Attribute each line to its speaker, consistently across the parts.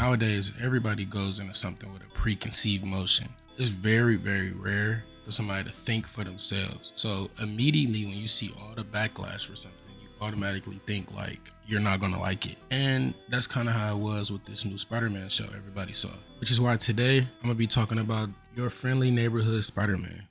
Speaker 1: Nowadays, everybody goes into something with a preconceived notion. It's very, very rare for somebody to think for themselves. So immediately when you see all the backlash for something, you automatically think like you're not gonna like it. And that's kind of how it was with this new Spider-Man show everybody saw. Which is why today I'm gonna be talking about Your Friendly Neighborhood Spider-Man.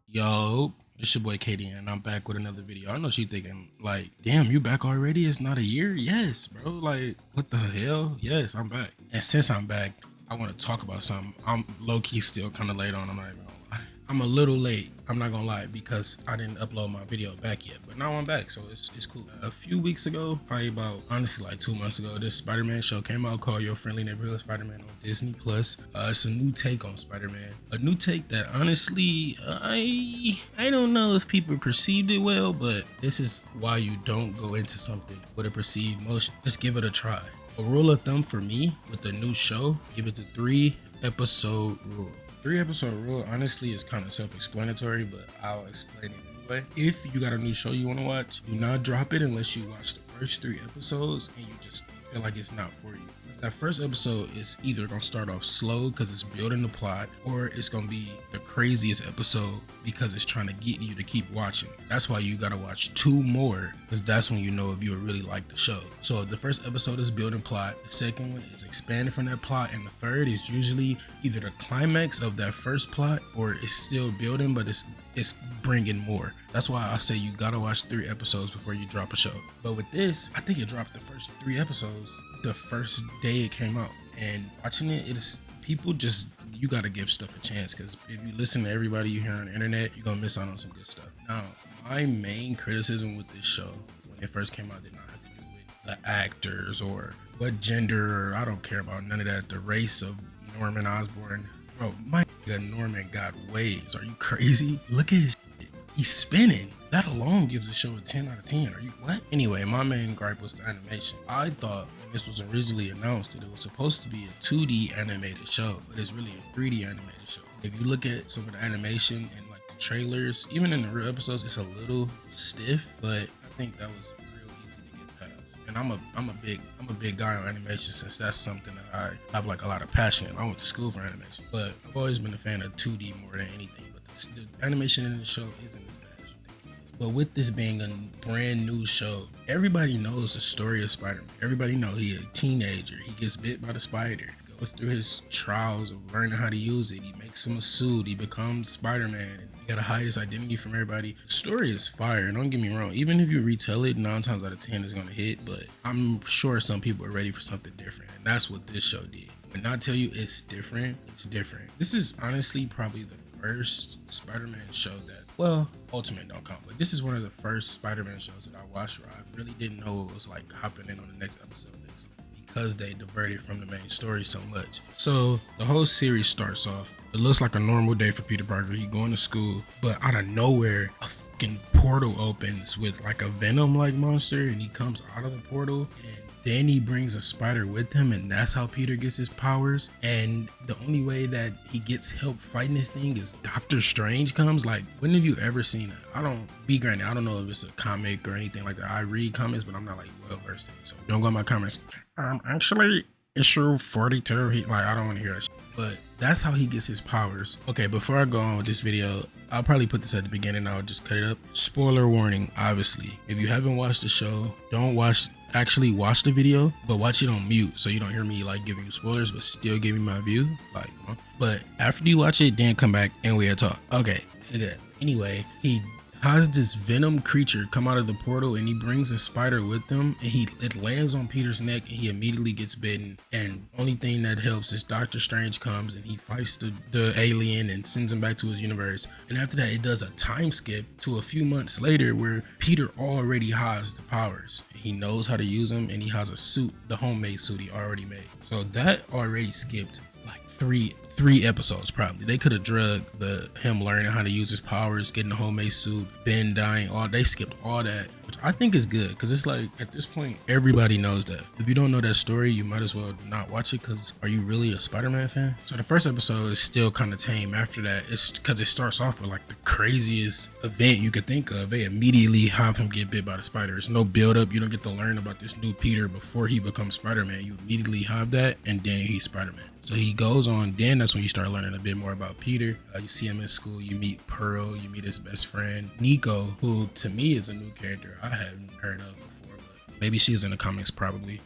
Speaker 1: Yo, it's your boy Katie, and I'm back with another video. I know she thinking like, damn, you back already? It's not a year? Yes, bro. Like, what the hell? Yes, I'm back. And since I'm back, I want to talk about something. I'm low-key still kind of late on. I'm not even gonna lie. I'm a little late. I'm not gonna lie because I didn't upload my video back yet. But now I'm back, so it's cool. A few weeks ago, probably about honestly like 2 months ago, this Spider-Man show came out called Your Friendly Neighborhood Spider-Man on Disney Plus. It's a new take on Spider-Man. A new take that honestly, I don't know if people perceived it well, but this is why you don't go into something with a perceived motion. Just give it a try. A rule of thumb for me with the new show, give it the 3-episode rule. 3-episode rule honestly is kind of self-explanatory, but I'll explain it anyway. If you got a new show you want to watch, do not drop it unless you watch the first 3 episodes and you just feel like it's not for you. That first episode is either gonna start off slow because it's building the plot, or it's gonna be the craziest episode because it's trying to get you to keep watching. That's why you gotta watch 2 more, because that's when you know if you really like the show. So if the first episode is building plot, the second one is expanding from that plot, and the third is usually either the climax of that first plot or it's still building, but it's bringing more. That's why I say you gotta watch 3 episodes before you drop a show. But with this, I think it dropped the first 3 episodes the first day it came out, and watching it, it's people just, you gotta give stuff a chance, because if you listen to everybody you hear on the internet, you're gonna miss out on some good stuff. Now, my main criticism with this show when it first came out did not have to do with the actors or what gender, or I don't care about none of that. The race of Norman Osborn, bro, my nigga Norman got waves. Are you crazy? Look at his shit. He's spinning. That alone gives the show a 10 out of 10. Are you what? Anyway, my main gripe was the animation. I thought when this was originally announced that it was supposed to be a 2D animated show, but it's really a 3D animated show. If you look at some of the animation and like the trailers, even in the real episodes, it's a little stiff, but I think that was real easy to get past. And I'm a big guy on animation, since that's something that I have like a lot of passion in. I went to school for animation, but I've always been a fan of 2D more than anything. But the animation in the show isn't as bad as you think it is. But with this being a brand new show, everybody knows the story of Spider-Man. Everybody knows he's a teenager. He gets bit by the spider. He goes through his trials of learning how to use it. He makes him a suit. He becomes Spider-Man. And he gotta hide his identity from everybody. The story is fire. Don't get me wrong. Even if you retell it, 9 times out of 10 it's gonna hit. But I'm sure some people are ready for something different. And that's what this show did. When I tell you it's different, it's different. This is honestly probably the first Spider-Man show that, well, Ultimate don't count, but this is one of the first Spider-Man shows that I watched where I really didn't know it was like hopping in on the next episode because they diverted from the main story so much. So the whole series starts off, it looks like a normal day for Peter Parker. He going to school, but out of nowhere, a fucking portal opens with like a Venom-like monster, and he comes out of the portal, and then he brings a spider with him, and that's how Peter gets his powers. And the only way that he gets help fighting this thing is Doctor Strange comes. Like, when have you ever seen it? I don't know if it's a comic or anything like that. I read comics, but I'm not like well versed in it, so don't go in my comments. Actually, issue 42. I don't want to hear that shit. But that's how he gets his powers. Okay, before I go on with this video, I'll probably put this at the beginning. I'll just cut it up. Spoiler warning, obviously. If you haven't watched the show, actually watch the video, but watch it on mute so you don't hear me like giving you spoilers but still giving my view. Like, but after you watch it, then come back and we'll talk. Okay, anyway, he has this Venom creature come out of the portal, and he brings a spider with him, and it lands on Peter's neck, and he immediately gets bitten. And only thing that helps is Doctor Strange comes and he fights the alien and sends him back to his universe. And after that, it does a time skip to a few months later where Peter already has the powers. He knows how to use them, and he has a suit, the homemade suit he already made. So that already skipped like three episodes probably. They could have drugged him learning how to use his powers, getting the homemade suit, Ben dying, they skipped all that. I think it's good because it's like at this point everybody knows that. If you don't know that story, you might as well not watch it, because are you really a Spider-Man fan? So the first episode is still kind of tame. After that, it's because it starts off with like the craziest event you could think of. They immediately have him get bit by the spider. There's no build up. You don't get to learn about this new Peter before he becomes Spider-Man. You immediately have that, and then he's Spider-Man. So he goes on, then that's when you start learning a bit more about Peter. You see him in school, you meet Pearl, you meet his best friend, Nico, who to me is a new character I hadn't heard of before, but maybe she's in the comics probably.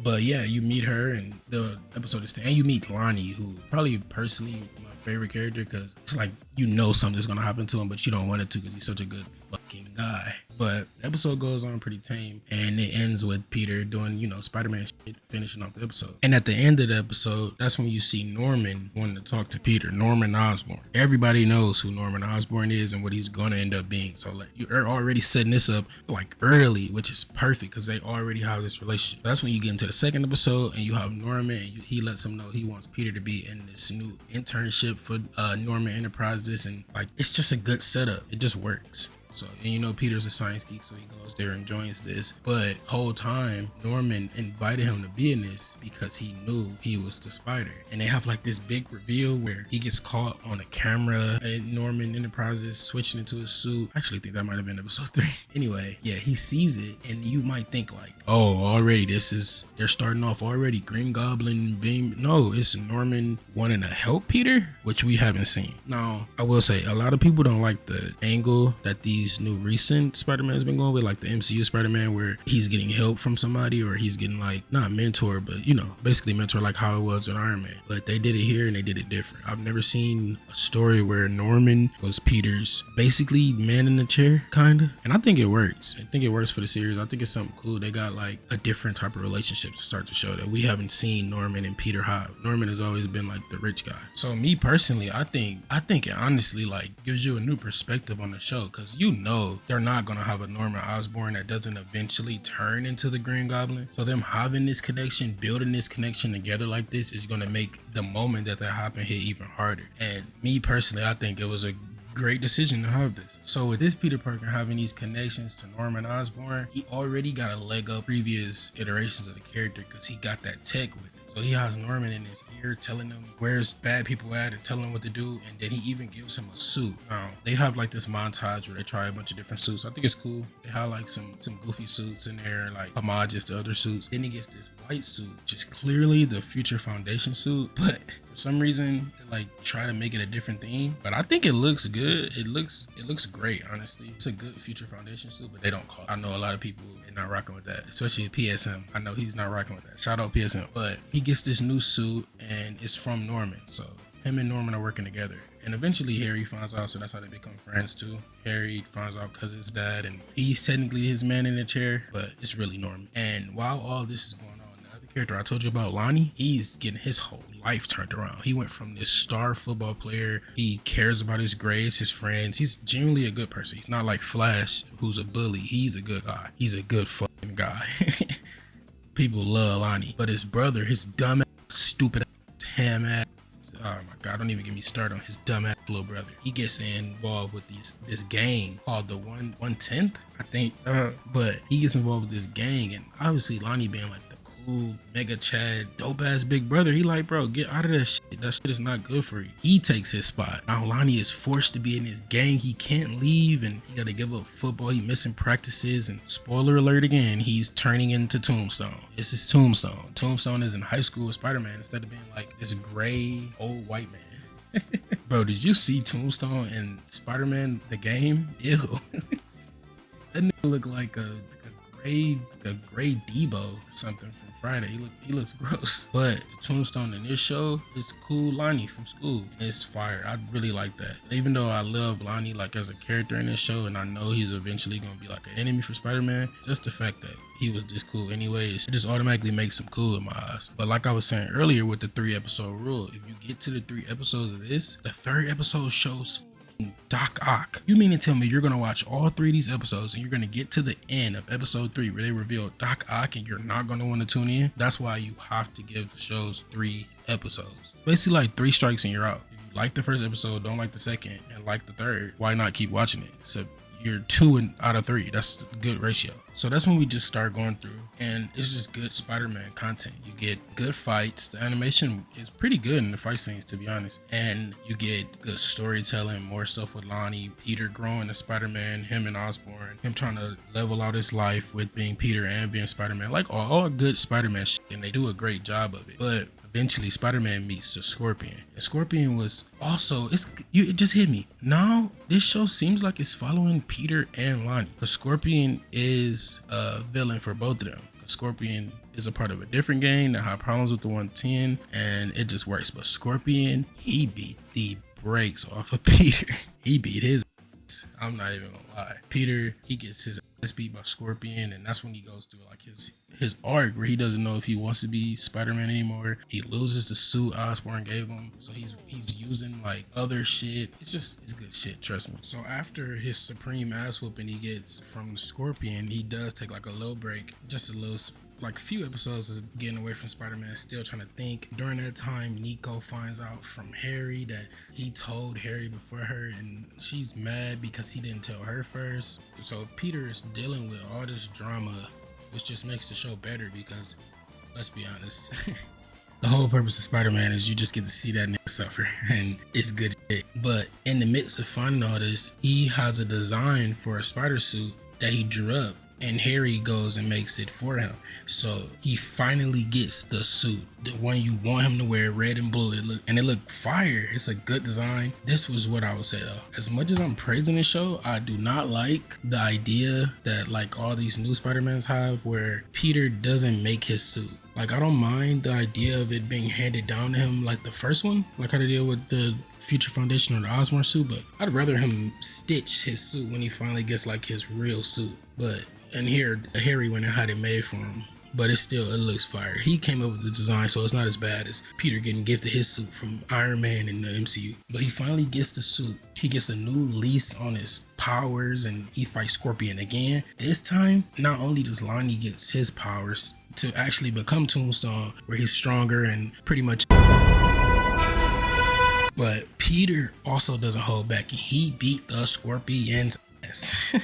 Speaker 1: But yeah, you meet her and the episode is 10, and you meet Lonnie, who probably personally my favorite character, because it's like, you know something's gonna happen to him, but you don't want it to because he's such a good fucking guy. But the episode goes on pretty tame, and it ends with Peter doing, Spider-Man shit, finishing off the episode. And at the end of the episode, that's when you see Norman wanting to talk to Peter, Norman Osborn. Everybody knows who Norman Osborn is and what he's gonna end up being. So like, you're already setting this up like early, which is perfect because they already have this relationship. That's when you get into the second episode and you have Norman, and he lets him know he wants Peter to be in this new internship for Norman Enterprises, and like, it's just a good setup. It just works. So, and Peter's a science geek, so he goes there and joins this. But whole time, Norman invited him to be in this because he knew he was the Spider. And they have like this big reveal where he gets caught on a camera at Norman Enterprises switching into his suit. I actually think that might have been episode 3. Anyway, yeah, he sees it, and you might think like, oh, already they're starting off already. Green Goblin being, no, it's Norman wanting to help Peter, which we haven't seen. Now, I will say a lot of people don't like the angle that these new recent Spider-Man's been going with, like the MCU Spider-Man, where he's getting help from somebody, or he's getting like, not mentor, but basically mentor, like how it was with Iron Man. But they did it here and they did it different. I've never seen a story where Norman was Peter's basically man in the chair, kind of. And I think it works. I think it works for the series. I think it's something cool. They got like a different type of relationship to start to show that we haven't seen Norman and Peter have. Norman has always been like the rich guy. So me personally, I think it honestly like gives you a new perspective on the show, because they're not gonna have a Norman Osborn that doesn't eventually turn into the Green Goblin. So them having this connection, building this connection together like this, is gonna make the moment that happen hit even harder. And me personally, I think it was a great decision to have this. So with this Peter Parker having these connections to Norman Osborn, he already got a leg up previous iterations of the character because he got that tech with it. So he has Norman in his ear telling him where's bad people at and telling him what to do, and then he even gives him a suit. Now they have like this montage where they try a bunch of different suits. I think it's cool. They have like some goofy suits in there, like homages to other suits. Then he gets this white suit, which is clearly the Future Foundation suit, but for some reason they like try to make it a different theme. But I think it looks good. It looks great, honestly. It's a good Future Foundation suit, but they don't call it. I know a lot of people are not rocking with that, especially PSM. I know he's not rocking with that. Shout out PSM. But he gets this new suit and it's from Norman. So him and Norman are working together. And eventually Harry finds out, so that's how they become friends too. Harry finds out because his dad, and he's technically his man in the chair, but it's really Norman. And while all this is going on, the other character I told you about, Lonnie, he's getting his whole life turned around. He went from this star football player, he cares about his grades, his friends. He's genuinely a good person. He's not like Flash, who's a bully. He's a good guy. He's a good fucking guy. People love Lonnie. But his brother, his dumb ass, stupid ass, ham ass, oh my god, don't even get me started on his dumb ass little brother. He gets involved with this gang called the 110th, I think. But he gets involved with this gang, and obviously Lonnie being like the cool mega Chad dope ass big brother, he like, bro, get out of that shit. That shit is not good for you. He takes his spot. Now Lonnie is forced to be in his gang. He can't leave, and he gotta give up football. He missing practices, and spoiler alert again, he's turning into Tombstone. This is Tombstone. Tombstone is in high school with Spider-Man instead of being like this gray old white man. Bro, did you see Tombstone in Spider-Man the game? Ew. That nigga look like a gray Debo or something from Friday. He looks gross. But Tombstone in this show is cool. Lonnie from school, it's fire. I really like that. Even though I love Lonnie like as a character in this show, and I know he's eventually gonna be like an enemy for Spider-Man, just the fact that he was this cool anyways, it just automatically makes him cool in my eyes. But like I was saying earlier with the 3-episode rule, if you get to the 3 episodes of this, the 3rd episode shows Doc Ock. You mean to tell me you're gonna watch all 3 of these episodes and you're gonna get to the end of episode 3 where they reveal Doc Ock and you're not gonna want to tune in? That's why you have to give shows 3 episodes. It's basically like 3 strikes and you're out. If you like the 1st episode, don't like the 2nd, and like the 3rd, why not keep watching it? Except you're 2 out of 3. That's a good ratio. So that's when we just start going through, and it's just good Spider-Man content. You get good fights. The animation is pretty good in the fight scenes, to be honest, and you get good storytelling, more stuff with Lonnie, Peter growing as Spider-Man, him and Osborn, him trying to level out his life with being Peter and being Spider-Man, like all good Spider-Man shit, and they do a great job of it. But eventually Spider-Man meets the Scorpion, and Scorpion was also, it just hit me now, this show seems like it's following Peter and Lonnie. The Scorpion is a villain for both of them. The Scorpion is a part of a different gang that had problems with the 110, and it just works. But Scorpion, he beat the brakes off of Peter. He beat his ass. I'm not even gonna lie. Peter, he gets his ass beat by Scorpion, and that's when he goes through like his arc where he doesn't know if he wants to be Spider-Man anymore. He loses the suit Osborn gave him, so he's using like other shit. It's good shit, trust me. So after his supreme ass whooping he gets from the Scorpion, he does take like a little break, just a little, like few episodes of getting away from Spider-Man, still trying to think. During that time, Nico finds out from Harry that he told Harry before her, and she's mad because he didn't tell her first. So Peter is dealing with all this drama, which just makes the show better because, let's be honest, the whole purpose of Spider-Man is you just get to see that nigga suffer, and it's good shit. But in the midst of finding all this, he has a design for a spider suit that he drew up, and Harry goes and makes it for him. So he finally gets the suit, the one you want him to wear, red and blue. It looked fire. It's a good design. This was what I would say though. As much as I'm praising the show, I do not like the idea that like all these new Spider-Mans have where Peter doesn't make his suit. Like, I don't mind the idea of it being handed down to him like the first one, like how they deal with the Future Foundation or the Osborn suit, but I'd rather him stitch his suit when he finally gets like his real suit. But and here Harry went and had it made for him, but it looks fire. He came up with the design, so it's not as bad as Peter getting gifted his suit from Iron Man in the MCU. But he finally gets the suit. He gets a new lease on his powers, and he fights Scorpion again. This time, not only does Lonnie get his powers to actually become Tombstone, where he's stronger and pretty much, but Peter also doesn't hold back, and he beat the Scorpion's ass.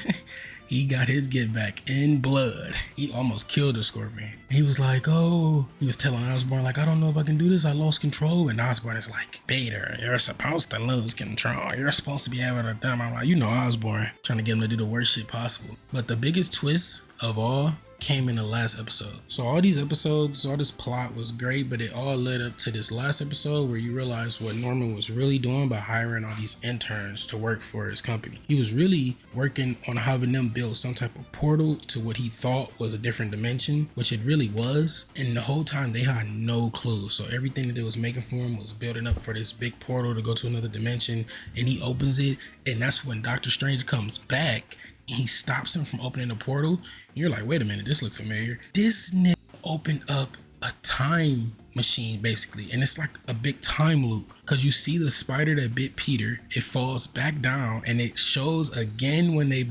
Speaker 1: He got his get back in blood. He almost killed the Scorpion. He was like, oh, he was telling Osborn like, I don't know if I can do this. I lost control. And Osborn is like, Peter, you're supposed to lose control. You're supposed to be able to dumb. I'm like, you know, Osborn trying to get him to do the worst shit possible. But the biggest twist of all came in the last episode. So all these episodes, all this plot was great, but it all led up to this last episode where you realize what Norman was really doing by hiring all these interns to work for his company. He was really working on having them build some type of portal to what he thought was a different dimension, which it really was. And the whole time they had no clue. So everything that it was making for him was building up for this big portal to go to another dimension, and he opens it, and that's when Doctor Strange comes back. He stops him from opening the portal. You're like, wait a minute, this looks familiar. This nigga opened up a time machine basically, and it's like a big time loop because you see the spider that bit Peter, it falls back down and it shows again when they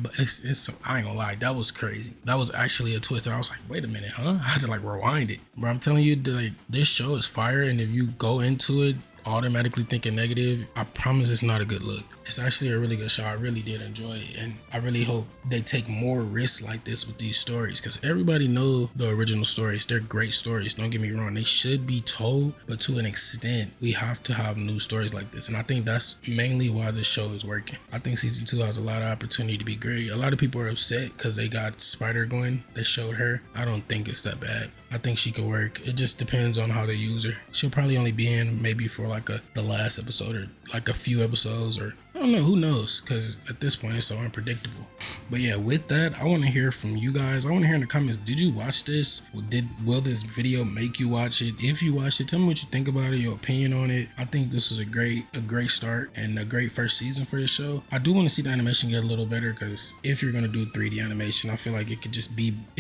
Speaker 1: I ain't gonna lie, that was crazy. That was actually a twist that I was like, wait a minute, huh? I had to like rewind it. But I'm telling you, like, this show is fire, and if you go into it automatically thinking negative, I promise it's not a good look. It's actually a really good show. I really did enjoy it, and I really hope they take more risks like this with these stories, because everybody know the original stories. They're great stories, don't get me wrong, they should be told, but to an extent we have to have new stories like this, and I think that's mainly why this show is working. I think season 2 has a lot of opportunity to be great. A lot of people are upset because they got Spider-Gwen, they showed her. I don't think it's that bad. I think she could work. It just depends on how they use her. She'll probably only be in maybe for like the last episode, or like a few episodes, or I don't know, who knows, because at this point it's so unpredictable. But yeah, with that, I want to hear from you guys. I want to hear in the comments, did you watch this? Will this video make you watch it? If you watched it, tell me what you think about it, your opinion on it. I think this is a great start and a great first season for this show. I do want to see the animation get a little better, because if you're gonna do 3D animation, I feel like it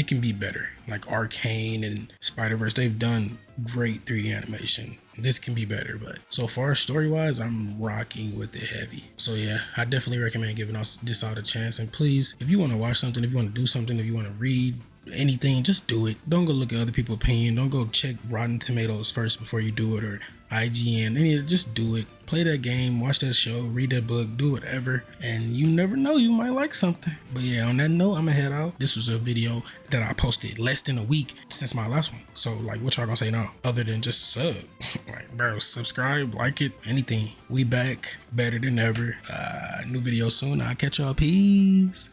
Speaker 1: can be better. Like Arcane and Spider-Verse, they've done great 3D animation. This can be better, but so far story-wise, I'm rocking with it heavy. So yeah, I definitely recommend giving us this out a chance. And please, if you want to watch something, if you want to do something, if you want to read, anything, just do it. Don't go look at other people's opinion. Don't go check Rotten Tomatoes first before you do it, or IGN. Just do it. Play that game, watch that show, read that book, do whatever, and you never know, you might like something. But yeah, on that note, I'm gonna head out. This was a video that I posted less than a week since my last one. So like, what y'all gonna say now? Other than just sub, like, bro, subscribe, like it, anything. We back better than ever. New video soon. I'll catch y'all. Peace.